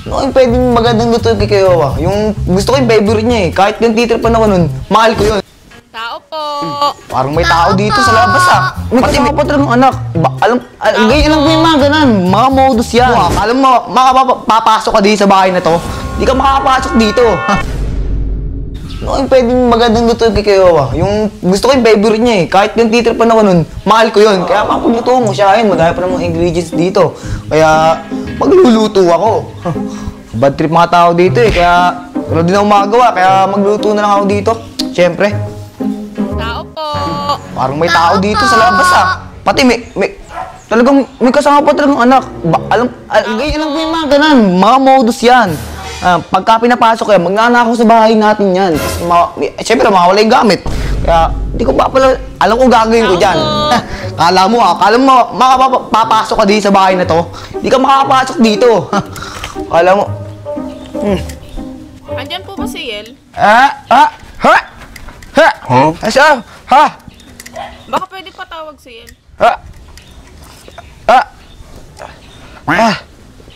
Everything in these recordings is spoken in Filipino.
Ano yung pwedeng magandang luto kay Kayowa? Yung gusto ko yung favorite niya eh. Kahit yung titripan ako nun, mahal ko yun. Tao po! Parang may tao dito sa labas ah. May kasama pa talagang anak. Ganyan lang po yung mga ganan. Mga modus yan. Alam mo, makapapasok ka dito sa bahay na to. Di ka makakapasok dito. Ano yung pwedeng magandang luto kay Kayowa? Yung gusto ko yung favorite niya eh. Kahit yung titripan ako nun, mahal ko yun. Kaya mapagluto mo siya yun. Madami pa namang ingredients dito. Kaya magluluto ako. Bad trip mga tao dito eh. Kaya wala din ako magagawa. Kaya magluto na lang ako dito. Siyempre. Tao po! Parang may tao dito sa labas ah. Pati talagang may kasama pa talagang anak. Ganyan lang po yung mga ganan. Mga modus yan. Pagka pinapasok yan, magnanakaw sa bahay natin yan. Siyempre, mawala yung gamit. Kaya, di ko pa pala, alam kong gagawin ko dyan. Kala mo makapapasok ka dito sa bahay na to. Di ka makakapasok dito. Kala mo. Andyan po ba si Yel? Asa? Baka pwede patawag si Yel.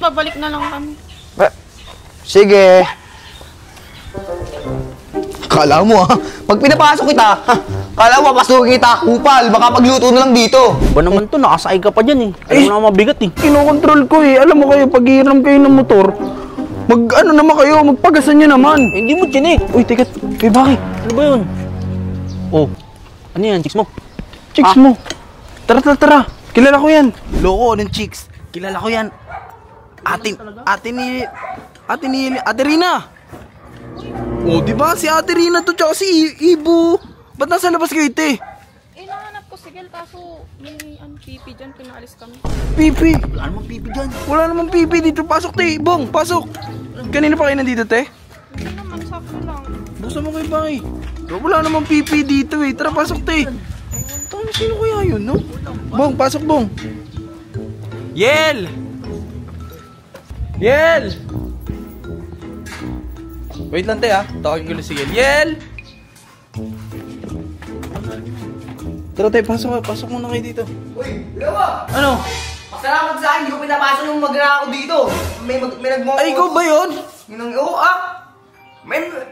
Babalik na lang kami. Sige. Kala mo pag pinapasok kita, kala mo papasukin kita, kupal, baka pagluto na lang dito. Ba naman to, nakasakay ka pa dyan eh. Alam mo na mabigat eh. Kinokontrol ko eh. Alam mo kayo, pag hiram kayo ng motor, ano naman kayo, magpagasan nyo naman. Hindi mo tinik. Uy, teka, bakit? Ano ba yun? Oh, ano yan, chicks mo? Chicks mo. Tara. Kilala ko yan. Loko ng chicks. Kilala ko yan. Ate Rina. Oh, di ba? Si Ate Rina to, tsaka si Ibo. Ba't nasa labas kayo, te? Nahanap ko si Yel, kaso may pipi dyan, pinaalis kami. Pipi. Wala namang pipi dyan. Wala namang pipi dito. Pasok, te. Bong, pasok. Kanina pa kayo nandito, te? Hindi naman, sakto lang. Buksan mo kayo, Baki. Wala namang pipi dito, eh. Tara, pasok, te. Sino kaya yun, no? Bong, pasok, Bong. Yel! Wait lang, te, ha? Tawagin ko lang si Yel. Tara, te, pasok muna kayo dito. Uy, Kayowa! Ano? Pasalamat sa akin, hindi ko pinapasok yung magnanakaw dito. May nagmamahal. Ay, ikaw ba yun?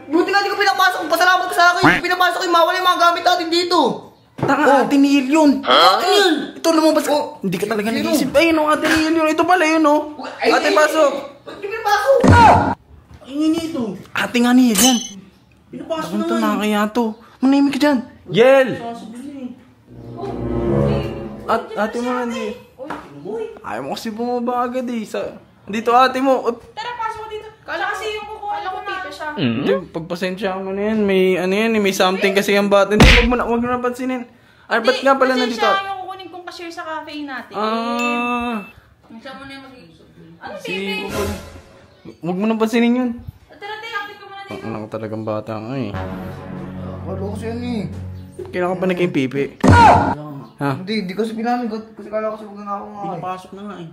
Buti nga di ko pinapasok. Pasalamat ka sa akin. Hindi ko pinapasok yung mawala yung mga gamit natin dito. Tanga, Ate Niel yun. Ate Niel! Ito lumabas ka. Hindi ka talaga nag-iisip. Ayun, Ate Niel yun. Ito pala yun, oh. Ate, pasok. Ba't di pinapasok? Ingin ito. Ate nga Niel yan. Pinapasok Ano na to, nga. nakakaya to. Manahimik ka dyan. Yel! Ate mo hindi. Ayaw mo kasi bumaba agad eh. Dito ate mo. Tara, pasok dito. Kala kasi yung kukuha ko pipi siya. Hindi, pagpasensya mo na yan. May ano yan, may something kasi yung bata. Hindi, wag mo na pansinin. Ay, ba't nga pala nandito? Kasi siya yung kukunin kong cashier sa cafe natin. Siya mo na yung mag-iisip. Ano, pipi? Wag mo na pansinin yun. Tara, kapit ko muna dito. Ano ka talagang bata nga eh. Wala ko siya eh. Kailan ka pa naging pipi? Ha? Hindi kasi pinamig. Kasi kala ko siya magnanakaw nga. Pinapasok na nga eh.